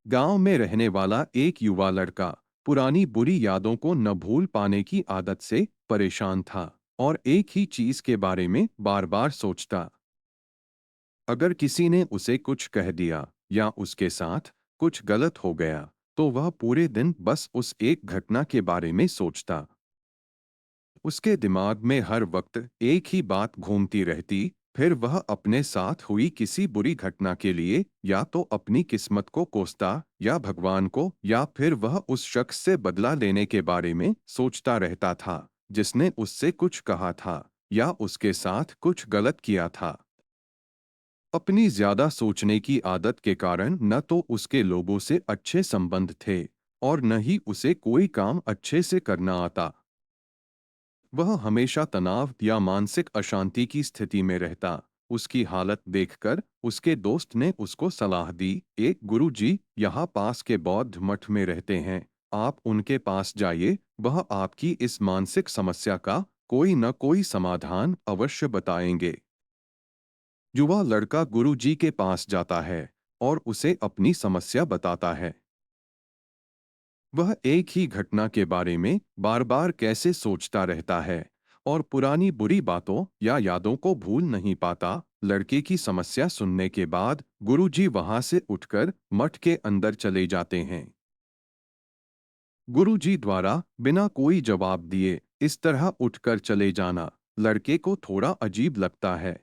गांव में रहने वाला एक युवा लड़का पुरानी बुरी यादों को न भूल पाने की आदत से परेशान था और एक ही चीज के बारे में बार बार सोचता। अगर किसी ने उसे कुछ कह दिया या उसके साथ कुछ गलत हो गया तो वह पूरे दिन बस उस एक घटना के बारे में सोचता। उसके दिमाग में हर वक्त एक ही बात घूमती रहती। फिर वह अपने साथ हुई किसी बुरी घटना के लिए या तो अपनी किस्मत को कोसता या भगवान को, या फिर वह उस शख्स से बदला लेने के बारे में सोचता रहता था जिसने उससे कुछ कहा था या उसके साथ कुछ गलत किया था। अपनी ज्यादा सोचने की आदत के कारण न तो उसके लोगों से अच्छे संबंध थे और न ही उसे कोई काम अच्छे से करना आता। वह हमेशा तनाव या मानसिक अशांति की स्थिति में रहता। उसकी हालत देखकर उसके दोस्त ने उसको सलाह दी, एक गुरुजी यहाँ पास के बौद्ध मठ में रहते हैं, आप उनके पास जाइए, वह आपकी इस मानसिक समस्या का कोई न कोई समाधान अवश्य बताएंगे। युवा लड़का गुरुजी के पास जाता है और उसे अपनी समस्या बताता है। वह एक ही घटना के बारे में बार बार कैसे सोचता रहता है और पुरानी बुरी बातों या यादों को भूल नहीं पाता। लड़के की समस्या सुनने के बाद गुरुजी वहां से उठकर मठ के अंदर चले जाते हैं। गुरुजी द्वारा बिना कोई जवाब दिए इस तरह उठकर चले जाना लड़के को थोड़ा अजीब लगता है,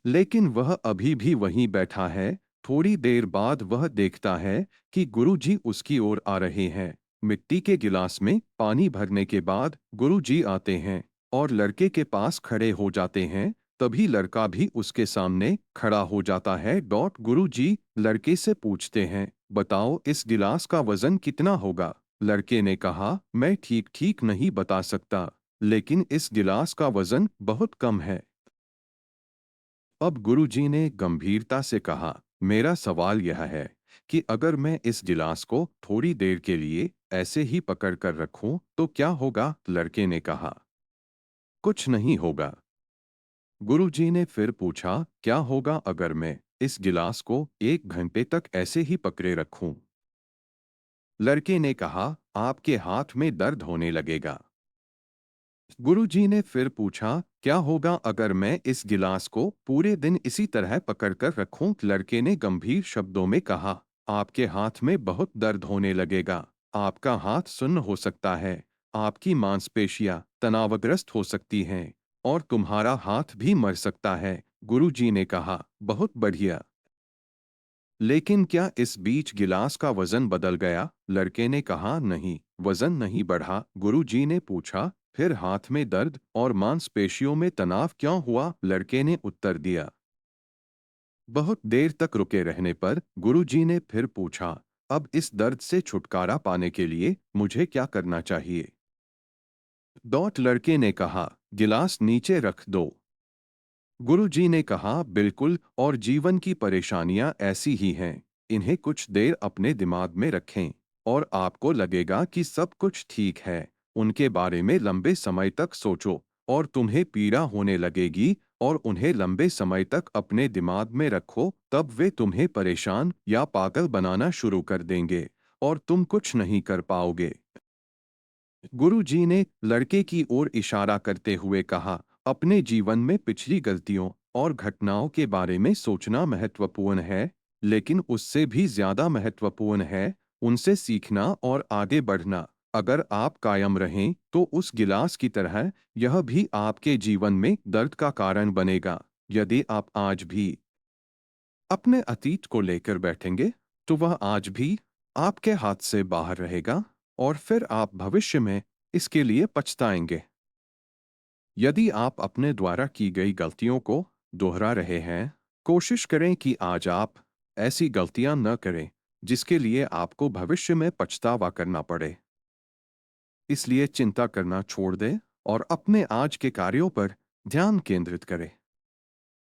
लेकिन वह अभी भी वहीं बैठा है। थोड़ी देर बाद वह देखता है कि गुरुजी उसकी ओर आ रहे हैं। मिट्टी के गिलास में पानी भरने के बाद गुरुजी आते हैं और लड़के के पास खड़े हो जाते हैं। तभी लड़का भी उसके सामने खड़ा हो जाता है। गुरुजी लड़के से पूछते हैं, बताओ इस गिलास का वजन कितना होगा। लड़के ने कहा, मैं ठीक ठीक नहीं बता सकता, लेकिन इस गिलास का वजन बहुत कम है। अब गुरुजी ने गंभीरता से कहा, मेरा सवाल यह है कि अगर मैं इस गिलास को थोड़ी देर के लिए ऐसे ही पकड़ कर रखूं तो क्या होगा। लड़के ने कहा, कुछ नहीं होगा। गुरुजी ने फिर पूछा, क्या होगा अगर मैं इस गिलास को 1 घंटे तक ऐसे ही पकड़े रखूं। लड़के ने कहा, आपके हाथ में दर्द होने लगेगा। गुरुजी ने फिर पूछा, क्या होगा अगर मैं इस गिलास को पूरे दिन इसी तरह पकड़कर रखूं। लड़के ने गंभीर शब्दों में कहा, आपके हाथ में बहुत दर्द होने लगेगा, आपका हाथ सुन्न हो सकता है, आपकी मांसपेशियां तनावग्रस्त हो सकती हैं और तुम्हारा हाथ भी मर सकता है। गुरुजी ने कहा, बहुत बढ़िया, लेकिन क्या इस बीच गिलास का वजन बदल गया। लड़के ने कहा, नहीं, वजन नहीं बढ़ा। गुरुजी ने पूछा, फिर हाथ में दर्द और मांसपेशियों में तनाव क्यों हुआ। लड़के ने उत्तर दिया। बहुत देर तक रुके रहने पर गुरुजी ने फिर पूछा, अब इस दर्द से छुटकारा पाने के लिए मुझे क्या करना चाहिए। लड़के ने कहा, गिलास नीचे रख दो। गुरुजी ने कहा, बिल्कुल, और जीवन की परेशानियां ऐसी ही हैं, इन्हें कुछ देर अपने दिमाग में रखें और आपको लगेगा कि सब कुछ ठीक है। उनके बारे में लंबे समय तक सोचो और तुम्हें पीड़ा होने लगेगी, और उन्हें लंबे समय तक अपने दिमाग में रखो, तब वे तुम्हें परेशान या पागल बनाना शुरू कर देंगे और तुम कुछ नहीं कर पाओगे। गुरुजी ने लड़के की ओर इशारा करते हुए कहा, अपने जीवन में पिछली गलतियों और घटनाओं के बारे में सोचना महत्वपूर्ण है, लेकिन उससे भी ज्यादा महत्वपूर्ण है उनसे सीखना और आगे बढ़ना। अगर आप कायम रहें तो उस गिलास की तरह यह भी आपके जीवन में दर्द का कारण बनेगा। यदि आप आज भी अपने अतीत को लेकर बैठेंगे तो वह आज भी आपके हाथ से बाहर रहेगा और फिर आप भविष्य में इसके लिए पछताएंगे। यदि आप अपने द्वारा की गई गलतियों को दोहरा रहे हैं, कोशिश करें कि आज आप ऐसी गलतियां न करें जिसके लिए आपको भविष्य में पछतावा करना पड़े। इसलिए चिंता करना छोड़ दें और अपने आज के कार्यों पर ध्यान केंद्रित करें।